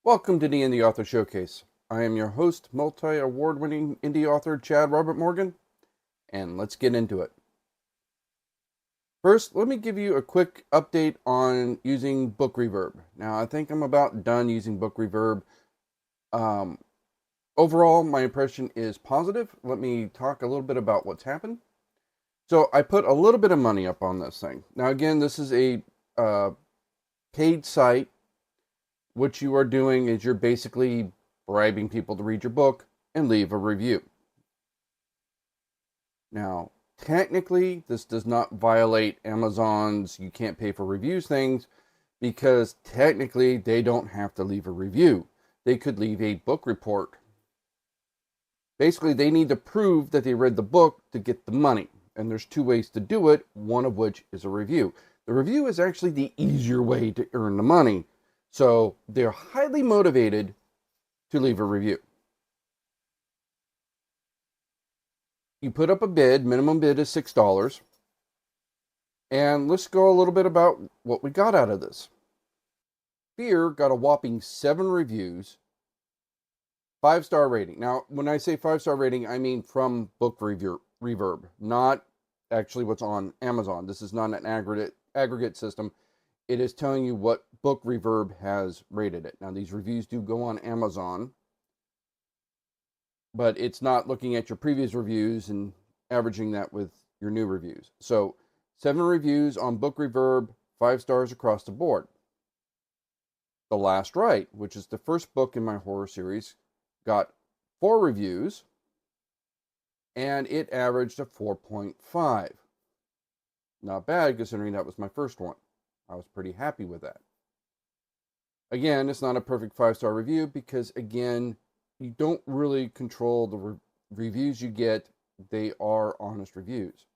Welcome to the Indie Author Showcase. I am your host, multi-award-winning indie author Chad Robert Morgan, and let's get into it. First, let me give you a quick update on using Book Reverb. Now, I think I'm about done using Book Reverb. Overall, my impression is positive. Let me talk a little bit about what's happened. So, I put a little bit of money up on this thing. Now, again, this is a paid site. What you are doing is you're basically bribing people to read your book and leave a review. Now, technically, this does not violate Amazon's you can't pay for reviews things, because technically they don't have to leave a review. They could leave a book report. Basically, they need to prove that they read the book to get the money. And there's two ways to do it, one of which is a review. The review is actually the easier way to earn the money. So they're highly motivated to leave a review. You put up a bid, minimum bid is $6. And let's go a little bit about what we got out of this. Fear got a whopping 7 reviews, 5-star rating. Now, when I say 5-star rating, I mean from Book Reverb, not actually what's on Amazon. This is not an aggregate system. It is telling you what Book Reverb has rated it. Now, these reviews do go on Amazon, but it's not looking at your previous reviews and averaging that with your new reviews. So, 7 reviews on Book Reverb, 5 stars across the board. The Last Rite, which is the first book in my horror series, got 4 reviews, and it averaged a 4.5. Not bad, considering that was my first one. I was pretty happy with that. Again, it's not a perfect 5-star review because, again, you don't really control the reviews you get. They are honest reviews.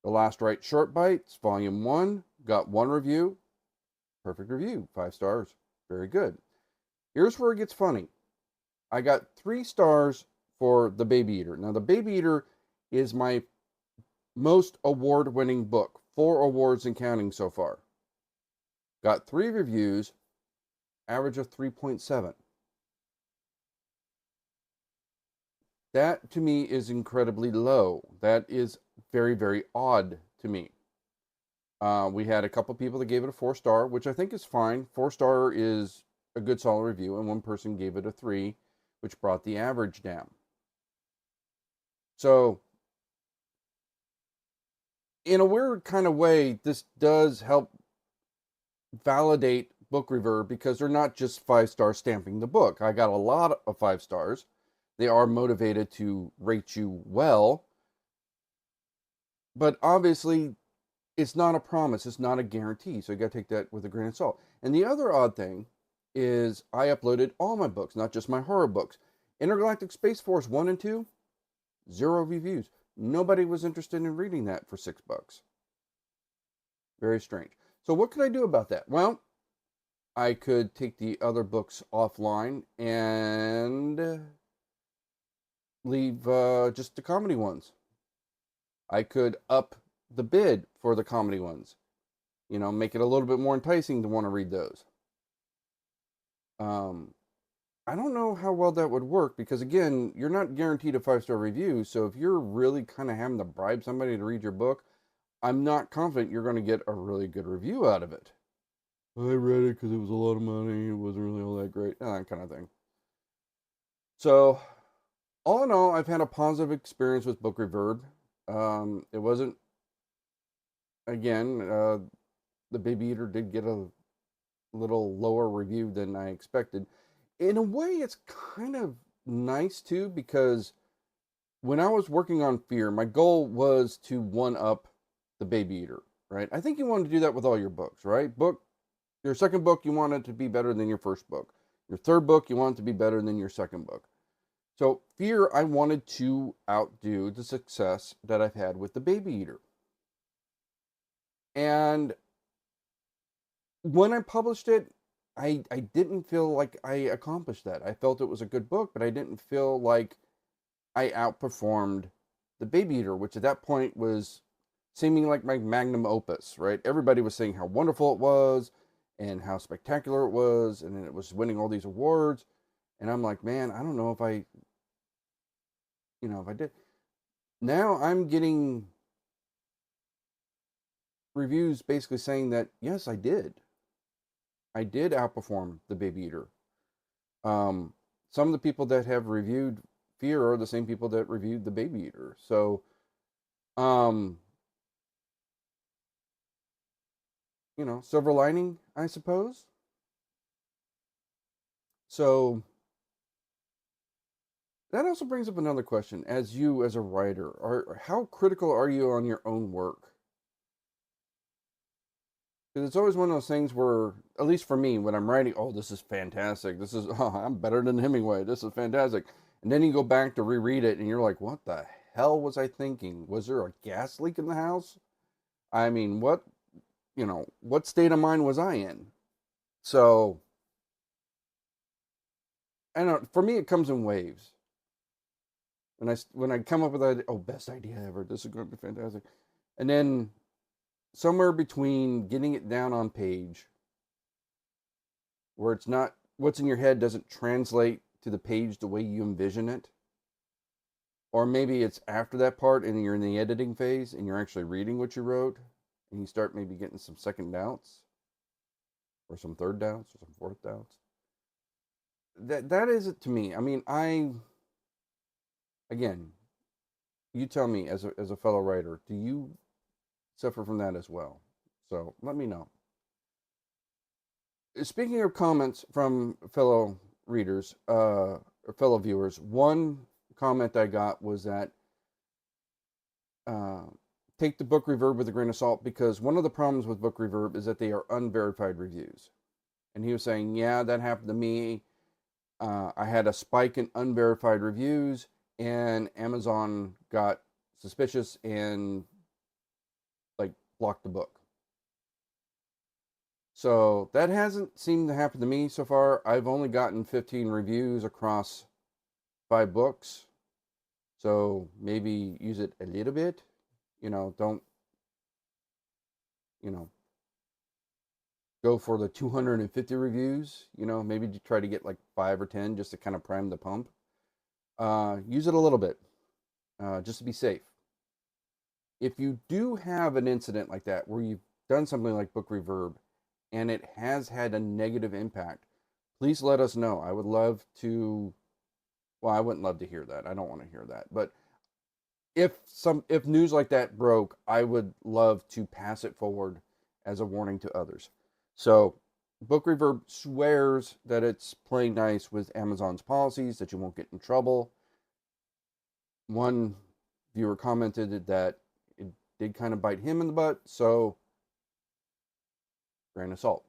The Last Rite Short Bites, Volume 1, got 1 review. Perfect review, 5 stars. Very good. Here's where it gets funny. I got 3 stars for The Baby Eater. Now, The Baby Eater is my most award-winning book. 4 awards and counting so far. Got 3 reviews, average of 3.7. That to me is incredibly low. That is very, very odd to me. We had a couple people that gave it a 4-star, which I think is fine. 4-star is a good solid review, and one person gave it a 3, which brought the average down. So, in a weird kind of way, this does help validate Book Reverb because they're not just 5-star stamping the book. I got a lot of 5 stars. They are motivated to rate you well. But obviously, it's not a promise. It's not a guarantee. So you got to take that with a grain of salt. And the other odd thing is I uploaded all my books, not just my horror books. Intergalactic Space Force 1 and 2, 0 reviews. Nobody was interested in reading that for $6. Very strange. So what could I do about that? Well, I could take the other books offline and leave just the comedy ones. I could up the bid for the comedy ones. You know, make it a little bit more enticing to want to read those. I don't know how well that would work because, again, you're not guaranteed a 5-star review. So if you're really kind of having to bribe somebody to read your book, I'm not confident you're going to get a really good review out of it. I read it because it was a lot of money. It wasn't really all that great. That kind of thing. So, all in all, I've had a positive experience with Book Reverb. It wasn't, again, The Baby Eater did get a little lower review than I expected. In a way, it's kind of nice too, because when I was working on Fear, my goal was to one-up The Baby Eater, right? I think you want to do that with all your books, right? Your second book, you want it to be better than your first book. Your third book, you want it to be better than your second book. So Fear, I wanted to outdo the success that I've had with The Baby Eater. And when I published it, I didn't feel like I accomplished that. I felt it was a good book, but I didn't feel like I outperformed The Baby Eater, which at that point was seeming like my magnum opus, right? Everybody was saying how wonderful it was, and how spectacular it was, and it was winning all these awards. And I'm like, man, I don't know if if I did. Now I'm getting reviews basically saying that yes, I did. I did outperform the Baby Eater. Um, some of the people that have reviewed Fear are the same people that reviewed the Baby Eater. So, um, silver lining, I suppose. So that also brings up another question. As you, as a writer, how critical are you on your own work? Because it's always one of those things where, at least for me, when I'm writing, oh, this is fantastic. This is, oh, I'm better than Hemingway. This is fantastic. And then you go back to reread it and you're like, what the hell was I thinking? Was there a gas leak in the house? I mean, what state of mind was I in? So, I don't know. For me, it comes in waves. When I come up with that, oh, best idea ever. This is going to be fantastic. And then somewhere between getting it down on page where it's not, what's in your head doesn't translate to the page the way you envision it, or maybe it's after that part and you're in the editing phase and you're actually reading what you wrote and you start maybe getting some second doubts or some third doubts or some fourth doubts. That is it to me. I mean, again, you tell me, as a fellow writer, do you suffer from that as well? So let me know. Speaking of comments from fellow readers, or fellow viewers, one comment I got was that uh, take the book Reverb with a grain of salt, because one of the problems with book Reverb is that they are unverified reviews. And he was saying, yeah, that happened to me. I had a spike in unverified reviews, and Amazon got suspicious and like blocked the book. So that hasn't seemed to happen to me so far. I've only gotten 15 reviews across 5 books. So maybe use it a little bit. Don't, you know, go for the 250 reviews. Maybe try to get like 5 or 10 just to kind of prime the pump. Use it a little bit, just to be safe. If you do have an incident like that where you've done something like Book Reverb and it has had a negative impact, please let us know. I would love to. Well, I wouldn't love to hear that. I don't want to hear that. But if news like that broke, I would love to pass it forward as a warning to others. So, Book Reverb swears that it's playing nice with Amazon's policies, that you won't get in trouble. One viewer commented that it did kind of bite him in the butt, so grain of salt.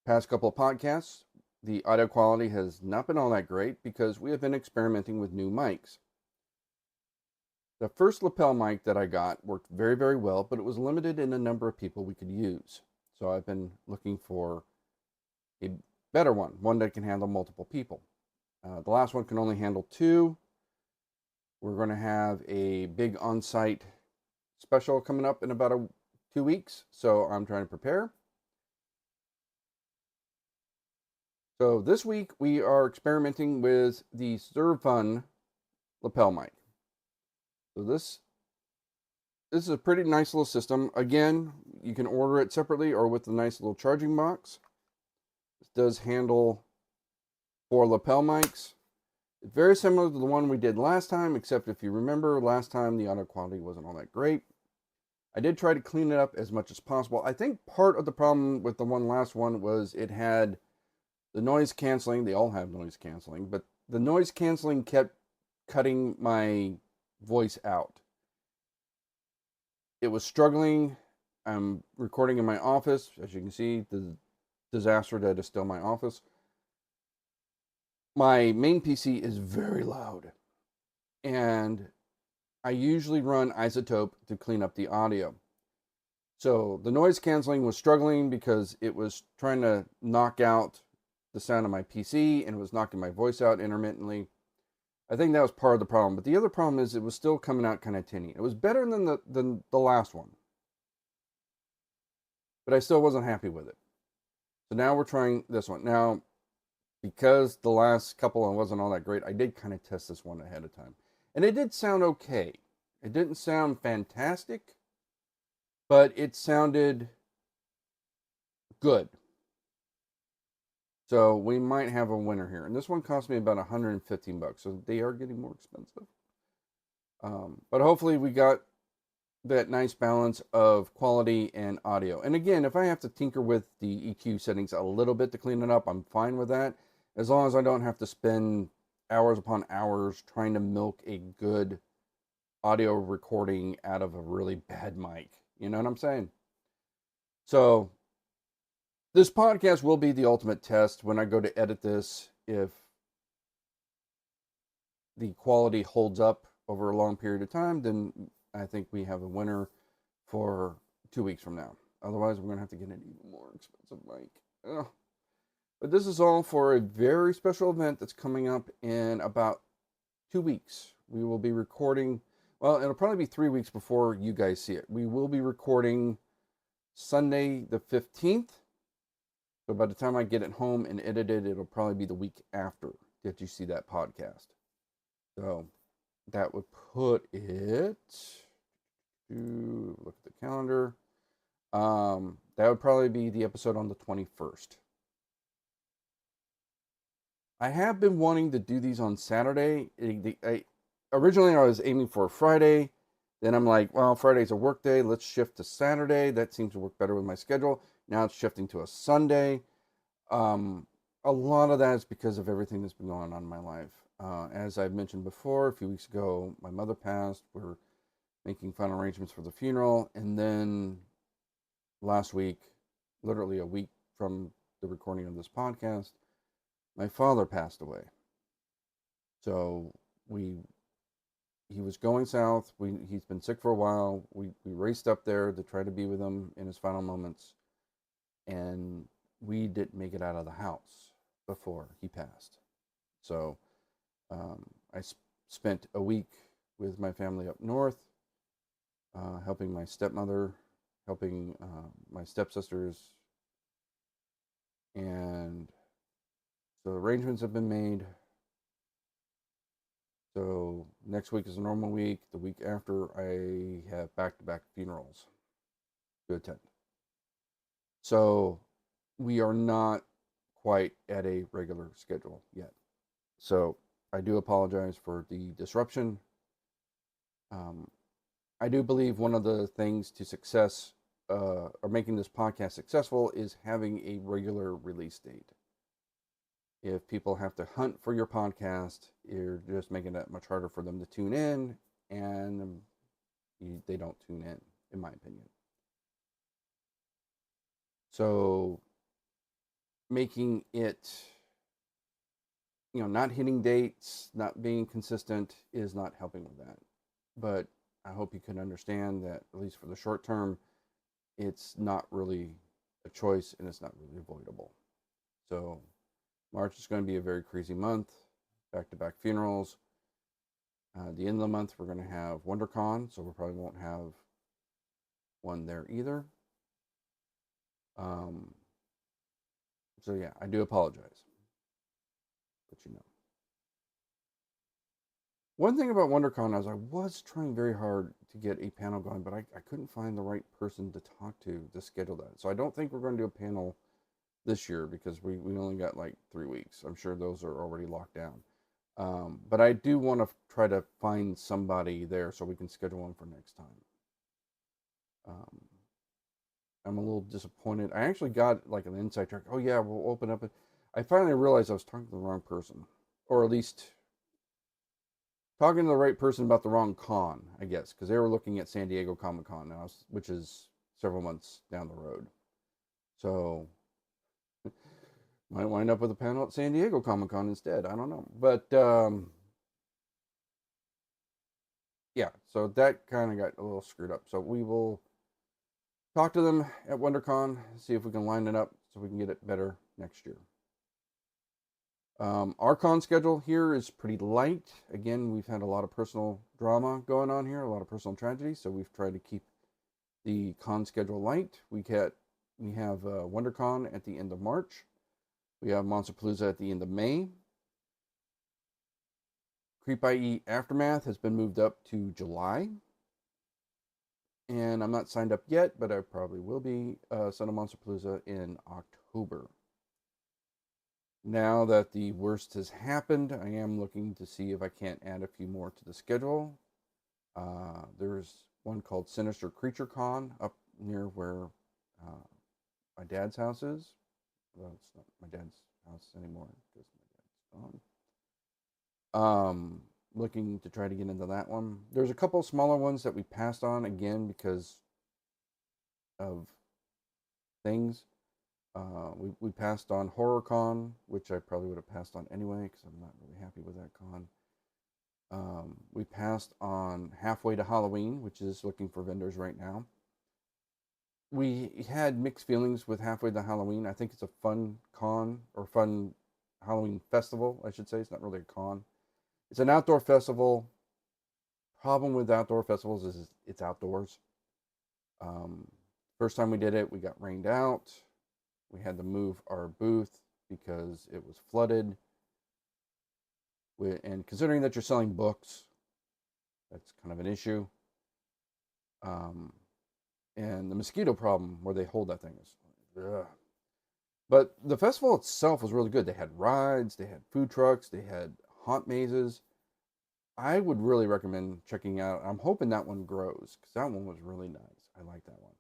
Past couple of podcasts, the audio quality has not been all that great because we have been experimenting with new mics. The first lapel mic that I got worked very, very well, but it was limited in the number of people we could use. So I've been looking for a better one that can handle multiple people. The last one can only handle 2. We're going to have a big on-site special coming up in about 2 weeks, so I'm trying to prepare. So this week we are experimenting with the Servfun lapel mic. So this is a pretty nice little system. Again, you can order it separately or with a nice little charging box. This does handle 4 lapel mics. It's very similar to the one we did last time, except if you remember, last time the audio quality wasn't all that great. I did try to clean it up as much as possible. I think part of the problem with the last one was it had the noise canceling. They all have noise canceling, but the noise canceling kept cutting my voice out. It was struggling. I'm recording in my office. As you can see, the disaster that is still my office. My main PC is very loud, and I usually run iZotope to clean up the audio. So the noise canceling was struggling because it was trying to knock out the sound of my PC and it was knocking my voice out intermittently. I think that was part of the problem. But the other problem is it was still coming out kind of tinny. It was better than the last one. but I still wasn't happy with it. So now we're trying this one. Now, because the last couple wasn't all that great, I did kind of test this one ahead of time. And it did sound okay. It didn't sound fantastic, but it sounded good. So we might have a winner here. And this one cost me about 115 bucks. So they are getting more expensive. But hopefully we got that nice balance of quality and audio. And again, if I have to tinker with the EQ settings a little bit to clean it up, I'm fine with that. As long as I don't have to spend hours upon hours trying to milk a good audio recording out of a really bad mic. You know what I'm saying? So this podcast will be the ultimate test when I go to edit this. If the quality holds up over a long period of time, then I think we have a winner for 2 weeks from now. Otherwise, we're going to have to get an even more expensive mic. Ugh. But this is all for a very special event that's coming up in about 2 weeks. We will be recording, well, it'll probably be 3 weeks before you guys see it. We will be recording Sunday the 15th. So by the time I get it home and edited, it'll probably be the week after that you see that podcast. So that would put it, look at the calendar. That would probably be the episode on the 21st. I have been wanting to do these on Saturday. Originally, I was aiming for a Friday. Then I'm like, well, Friday's a work day. Let's shift to Saturday. That seems to work better with my schedule. Now it's shifting to a Sunday. A lot of that is because of everything that's been going on in my life. As I've mentioned before, a few weeks ago, my mother passed. We're making final arrangements for the funeral. And then last week, literally a week from the recording of this podcast, my father passed away. So he was going south. He's been sick for a while. We raced up there to try to be with him in his final moments. And we didn't make it out of the house before he passed. So I spent a week with my family up north, helping my stepmother, helping my stepsisters. And so arrangements have been made. So next week is a normal week. The week after, I have back-to-back funerals to attend. So we are not quite at a regular schedule yet. So I do apologize for the disruption. I do believe one of the things to success or making this podcast successful is having a regular release date. If people have to hunt for your podcast, you're just making it much harder for them to tune in, and they don't tune in my opinion. So making it, not hitting dates, not being consistent is not helping with that. But I hope you can understand that, at least for the short term, it's not really a choice and it's not really avoidable. So March is going to be a very crazy month, back-to-back funerals. The end of the month, we're going to have WonderCon, so we probably won't have one there either. So yeah, I do apologize. But one thing about WonderCon is I was trying very hard to get a panel going, but I couldn't find the right person to talk to schedule that. So I don't think we're going to do a panel this year because we only got like 3 weeks. I'm sure those are already locked down. But I do want to try to find somebody there so we can schedule one for next time. I'm a little disappointed. I actually got like an inside track. Oh yeah, we'll open up. I finally realized I was talking to the wrong person, or at least talking to the right person about the wrong con, I guess, because they were looking at San Diego Comic-Con now, which is several months down the road. So might wind up with a panel at San Diego Comic-Con instead. I don't know. But yeah, so that kind of got a little screwed up. So we will talk to them at WonderCon, see if we can line it up so we can get it better next year. Our con schedule here is pretty light. Again, we've had a lot of personal drama going on here, a lot of personal tragedy, so we've tried to keep the con schedule light. We get We have WonderCon at the end of March. We have Monsterpalooza at the end of May. Creep IE Aftermath has been moved up to July. And I'm not signed up yet, but I probably will be. Son of Monsterpalooza in October. Now that the worst has happened, I am looking to see if I can't add a few more to the schedule. There's one called Sinister Creature Con up near where my dad's house is. Well, it's not my dad's house anymore because my dad's gone. Looking to try to get into that one. There's a couple smaller ones that we passed on again because of things. We passed on HorrorCon, which I probably would have passed on anyway because I'm not really happy with that con. We passed on Halfway to Halloween, which is looking for vendors right now. We had mixed feelings with Halfway to Halloween. I think it's a fun con, or fun Halloween festival, I should say. It's not really a con. It's an outdoor festival. Problem with outdoor festivals is it's outdoors. First time we did it, we got rained out. We had to move our booth because it was flooded. And considering that you're selling books, that's kind of an issue. And the mosquito problem where they hold that thing is, ugh. But the festival itself was really good. They had rides, they had food trucks, they had haunt mazes. I would really recommend checking out. I'm hoping that one grows because that one was really nice. I like that one.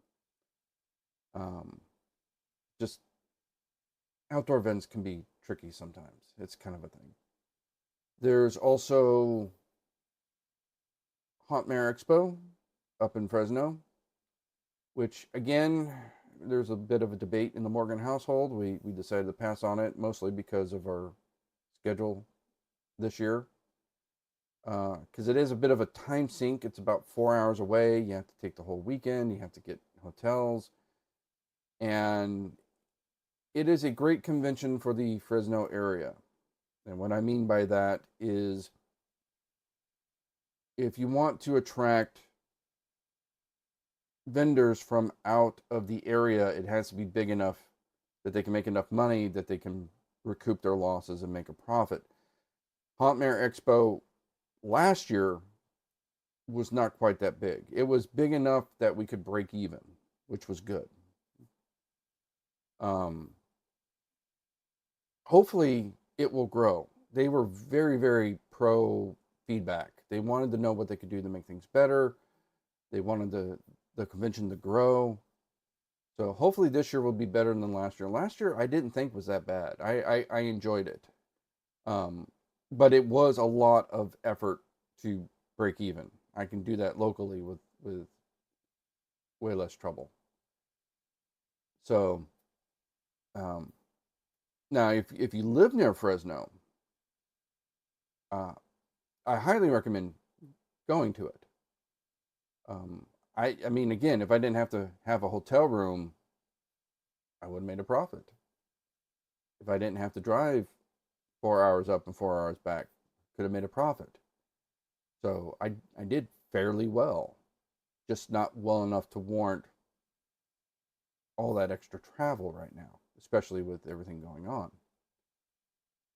Just outdoor events can be tricky sometimes. It's kind of a thing. There's also Hauntmare Expo up in Fresno, which again, there's a bit of a debate in the Morgan household. We decided to pass on it mostly because of our schedule this year. Because it is a bit of a time sink. It's about 4 hours away. You have to take the whole weekend. You have to get hotels. And it is a great convention for the Fresno area. And what I mean by that is if you want to attract vendors from out of the area, it has to be big enough that they can make enough money that they can recoup their losses and make a profit. Hauntmare Expo last year was not quite that big. It was big enough that we could break even, which was good. Hopefully it will grow. They were very, very pro feedback. They wanted to know what they could do to make things better. They wanted the convention to grow. So hopefully this year will be better than last year. Last year I didn't think was that bad. I enjoyed it. But it was a lot of effort to break even. I can do that locally with way less trouble. So now if you live near Fresno, I highly recommend going to it. I mean, again, if I didn't have to have a hotel room, I would have made a profit. If I didn't have to drive 4 hours up and 4 hours back, could have made a profit. So I did fairly well, just not well enough to warrant all that extra travel right now, especially with everything going on.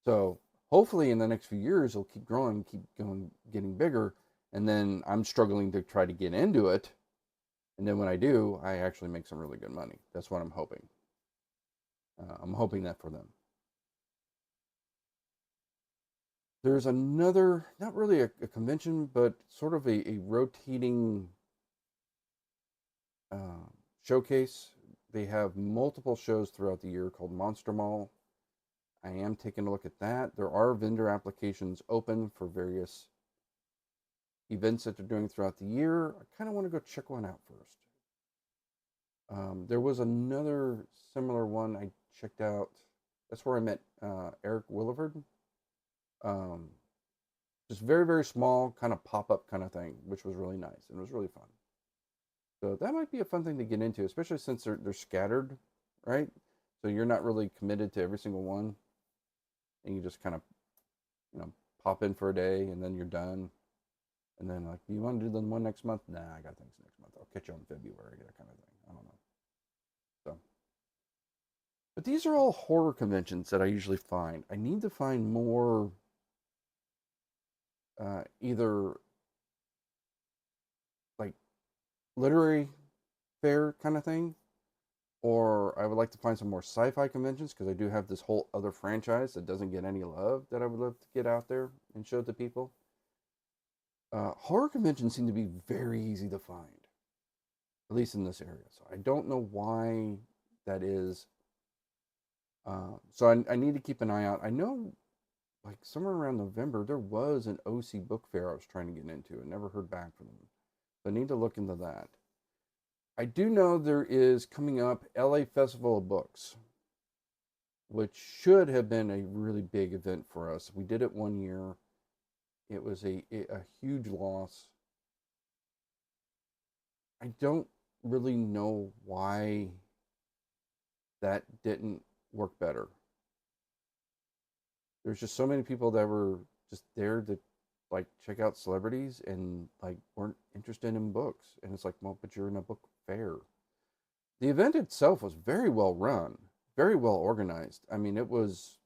So hopefully in the next few years, it'll keep growing, keep going, getting bigger. And then I'm struggling to try to get into it. And then when I do, I actually make some really good money. That's what I'm hoping. I'm hoping that for them. There's another, not really a convention, but sort of a rotating showcase. They have multiple shows throughout the year called Monster Mall. I am taking a look at that. There are vendor applications open for various events that they're doing throughout the year. I kind of want to go check one out first. There was another similar one I checked out. That's where I met Eric Williford. Just very, very small, kind of pop-up kind of thing, which was really nice and it was really fun. So that might be a fun thing to get into, especially since they're scattered, right? So you're not really committed to every single one, and you just kind of, pop in for a day and then you're done. And then like, you want to do the one next month? Nah, I got things next month. I'll catch you in February, that kind of thing. I don't know. So But these are all horror conventions that I usually find. I need to find more either like literary fair kind of thing, or I would like to find some more sci-fi conventions because I do have this whole other franchise that doesn't get any love that I would love to get out there and show to people. Horror conventions seem to be very easy to find, at least in this area. So I don't know why that is. So I need to keep an eye out. I know, like somewhere around November, there was an OC book fair I was trying to get into and never heard back from them. So I need to look into that. I do know there is coming up LA Festival of Books, which should have been a really big event for us. We did it one year. It was a huge loss. I don't really know why that didn't work better. There's just so many people that were just there to like check out celebrities and like weren't interested in books. And it's like, well, but you're in a book fair. The event itself was very well run, very well organized. I mean, it was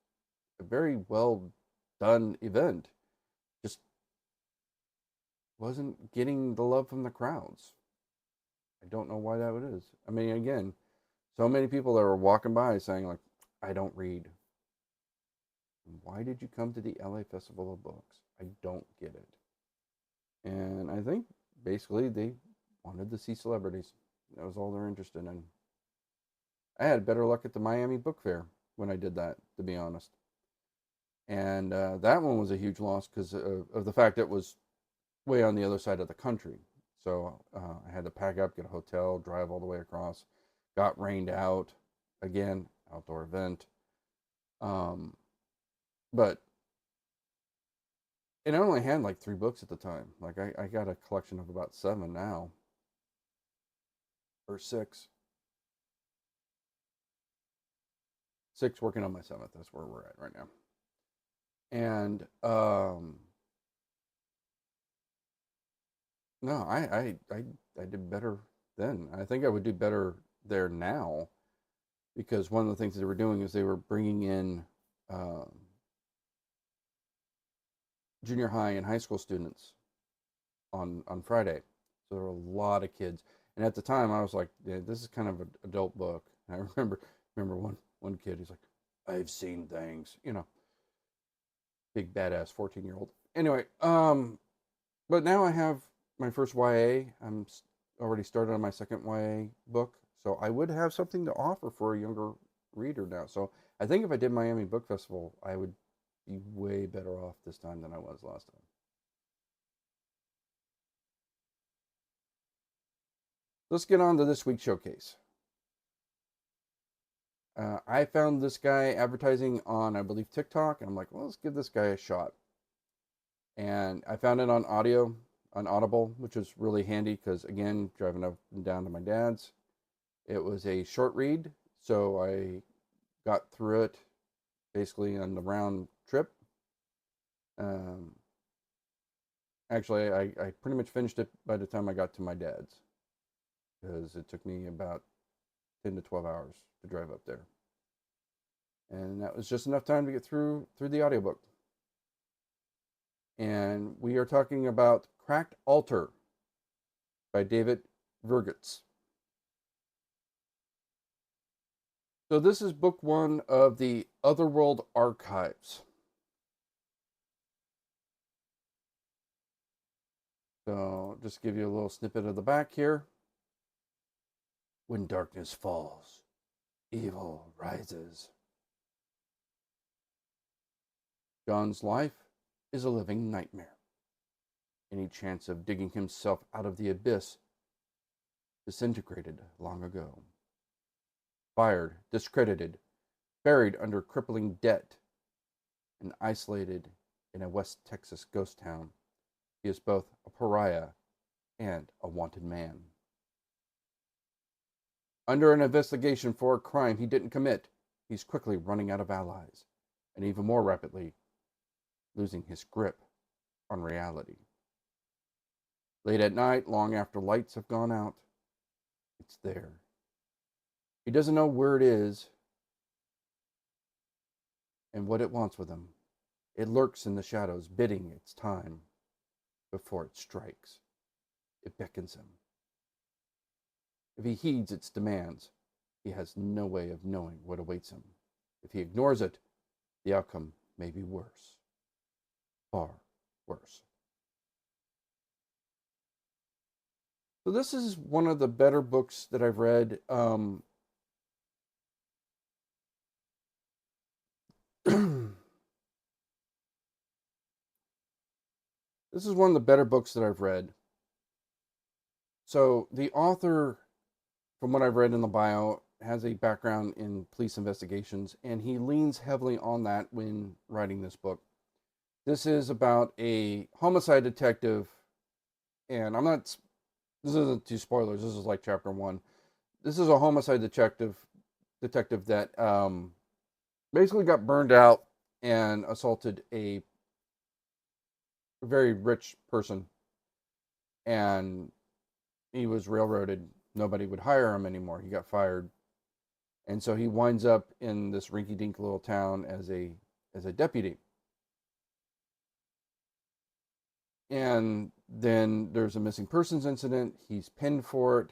a very well done event. Just wasn't getting the love from the crowds. I don't know why that is. I mean, again, so many people that were walking by saying like, I don't read. Why did you come to the LA Festival of Books? I don't get it. And I think basically they wanted to see celebrities. That was all they're interested in. I had better luck at the Miami Book Fair when I did that, to be honest. And that one was a huge loss because of the fact that it was way on the other side of the country. So I had to pack up, get a hotel, drive all the way across. Got rained out. Again, outdoor event. But and I only had like 3 books at the time. Like I got a collection of about 7 now, or 6. 6 working on my 7th. That's where we're at right now. And no, I did better then. I think I would do better there now because one of the things they were doing is they were bringing in um, junior high and high school students on Friday. So there were a lot of kids. And at the time, I was like, yeah, this is kind of an adult book. And I remember one kid. He's like, I've seen things, big badass 14-year-old. Anyway, but now I have my first YA. I'm already started on my second YA book, so I would have something to offer for a younger reader now. So I think if I did Miami Book Festival, I would be way better off this time than I was last time. Let's get on to this week's showcase. I found this guy advertising on, I believe, TikTok, and I'm like, well, let's give this guy a shot. And I found it on audio, on Audible, which was really handy because, again, driving up and down to my dad's, it was a short read, so I got through it basically on the round trip. Um, Actually, I pretty much finished it by the time I got to my dad's because it took me about 10 to 12 hours to drive up there. And that was just enough time to get through the audiobook. And we are talking about Cracked Altar by David Viergutz. So this is book 1 of the Otherworld Archives. So just give you a little snippet of the back here. When darkness falls, evil rises. John's life is a living nightmare. Any chance of digging himself out of the abyss disintegrated long ago. Fired, discredited, buried under crippling debt, and isolated in a West Texas ghost town, he is both a pariah and a wanted man. Under an investigation for a crime he didn't commit, he's quickly running out of allies, and even more rapidly, losing his grip on reality. Late at night, long after lights have gone out, it's there. He doesn't know where it is, and what it wants with him. It lurks in the shadows, bidding its time. Before it strikes, it beckons him. If he heeds its demands, he has no way of knowing what awaits him. If he ignores it, the outcome may be worse. Far worse. So this is one of the better books that I've read. This is one of the better books that I've read. So the author, from what I've read in the bio, has a background in police investigations, and he leans heavily on that when writing this book. This is about a homicide detective, and this isn't two spoilers, this is like chapter 1. This is a homicide detective that basically got burned out and assaulted a very rich person, and he was railroaded. Nobody would hire him anymore. He got fired, and so he winds up in this rinky-dink little town as a deputy. And then there's a missing persons incident. He's pinned for it,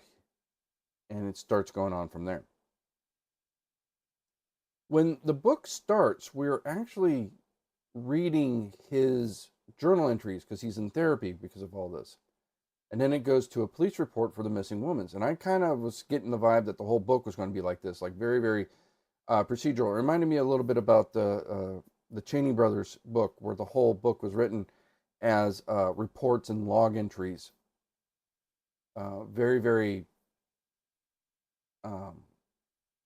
and it starts going on from there. When the book starts, we're actually reading his journal entries because he's in therapy because of all this. And then it goes to a police report for the missing woman. And I kind of was getting the vibe that the whole book was going to be like this, like very, very procedural. It reminded me a little bit about the Chaney Brothers book, where the whole book was written as reports and log entries. Very, very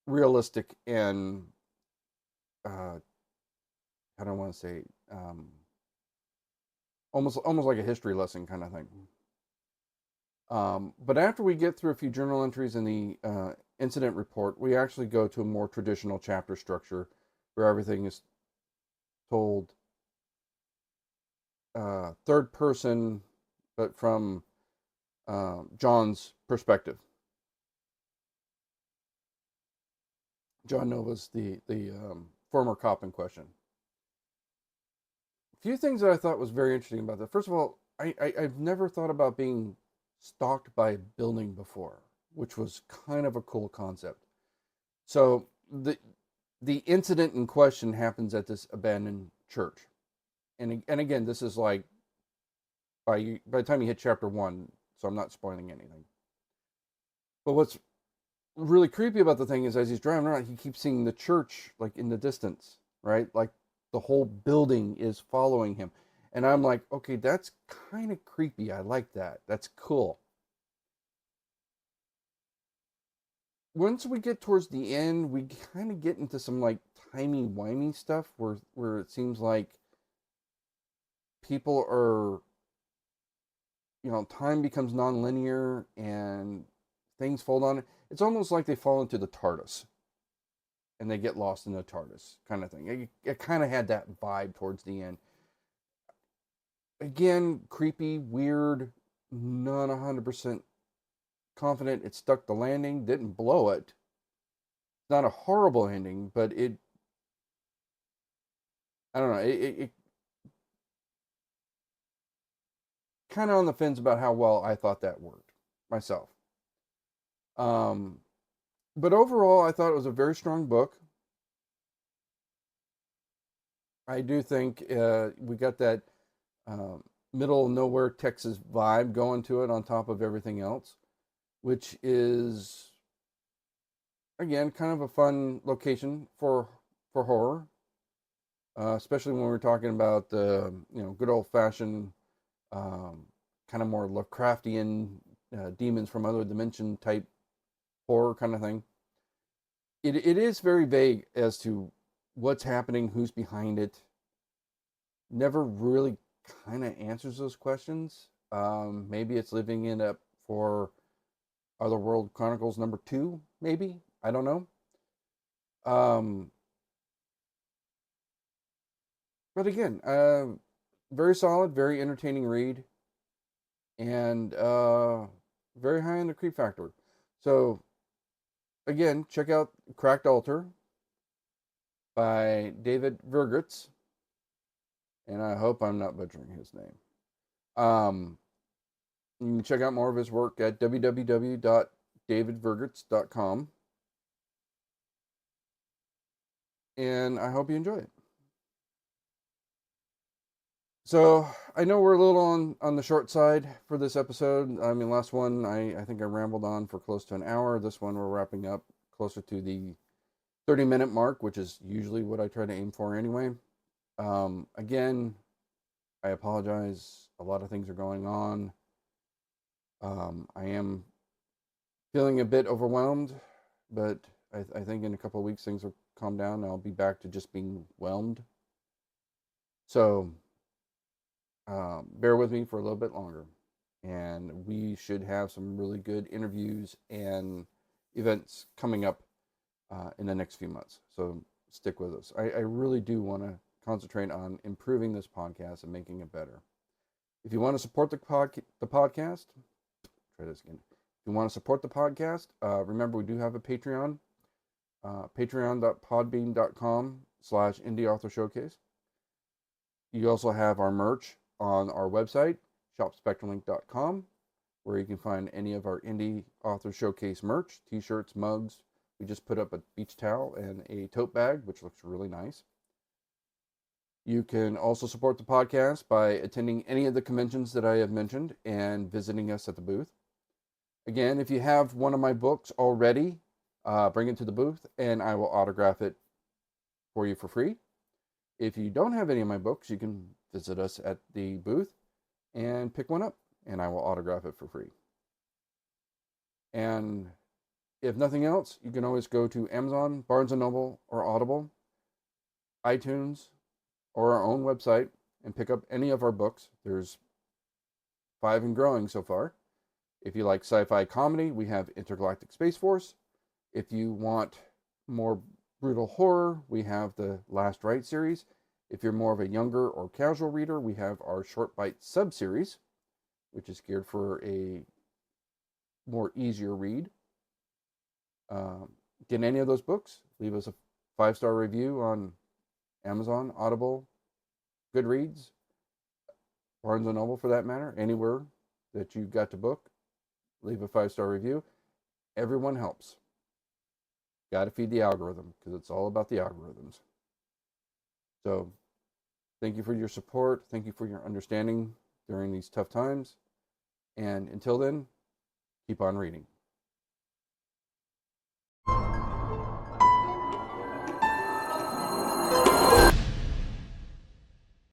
realistic and I don't want to say almost like a history lesson kind of thing. But after we get through a few journal entries in the incident report, we actually go to a more traditional chapter structure where everything is told third person, but from John's perspective. John Nova's the former cop in question. A few things that I thought was very interesting about that. First of all, I've never thought about being stalked by a building before, which was kind of a cool concept. So the incident in question happens at this abandoned church, and again, this is like by the time you hit chapter 1, so I'm not spoiling anything. But what's really creepy about the thing is, as he's driving around, he keeps seeing the church like in the distance, right? Like the whole building is following him. And I'm like, okay, that's kind of creepy. I like that. That's cool. Once we get towards the end, we kind of get into some like timey-wimey stuff where it seems like people are, time becomes non-linear and things fold on it. It's almost like they fall into the TARDIS and they get lost in the TARDIS kind of thing. It kind of had that vibe towards the end. Again, creepy, weird, not 100% confident it stuck the landing, didn't blow it. It's not a horrible ending, but I don't know, it kind of on the fence about how well I thought that worked myself. But overall, I thought it was a very strong book. I do think we got that middle of nowhere Texas vibe going to it on top of everything else, which is, again, kind of a fun location for horror, especially when we're talking about good old fashioned kind of more Lovecraftian demons from other dimension type horror kind of thing. It is very vague as to what's happening, who's behind it. Never really kind of answers those questions. Maybe it's living it up for Otherworld Chronicles #2, maybe. I don't know. But again, very solid, very entertaining read, and very high in the creep factor. So, again, check out Cracked Altar by David Viergutz, and I hope I'm not butchering his name. You can check out more of his work at www.davidviergutz.com, and I hope you enjoy it. So I know we're a little on the short side for this episode. I mean, last one I think I rambled on for close to an hour. This one we're wrapping up closer to the 30-minute mark, which is usually what I try to aim for anyway. Again, I apologize. A lot of things are going on. I am feeling a bit overwhelmed, but I think in a couple of weeks things will calm down and I'll be back to just being whelmed. So bear with me for a little bit longer, and we should have some really good interviews and events coming up in the next few months. So stick with us. I really do want to concentrate on improving this podcast and making it better. If you want to support the podcast, try this again. If you want to support the podcast, remember we do have a Patreon, patreon.podbean.com/Indie Author Showcase. You also have our merch on our website, shopspectrumlink.com, where you can find any of our Indie Author Showcase merch, t-shirts, mugs. We just put up a beach towel and a tote bag, which looks really nice. You can also support the podcast by attending any of the conventions that I have mentioned and visiting us at the booth. Again, if you have one of my books already, bring it to the booth and I will autograph it for you for free. If you don't have any of my books, you can visit us at the booth and pick one up, and I will autograph it for free. And if nothing else, you can always go to Amazon, Barnes & Noble, or Audible, iTunes, or our own website and pick up any of our books. There's 5 and growing so far. If you like sci-fi comedy, we have Intergalactic Space Force. If you want more brutal horror, we have the Last Rite series. If you're more of a younger or casual reader, we have our Short Bite sub-series, which is geared for a more easier read. Get any of those books, leave us a 5-star review on Amazon, Audible, Goodreads, Barnes & Noble for that matter, anywhere that you got to book, leave a 5-star review. Everyone helps. Got to feed the algorithm because it's all about the algorithms. So thank you for your support. Thank you for your understanding during these tough times. And until then, keep on reading.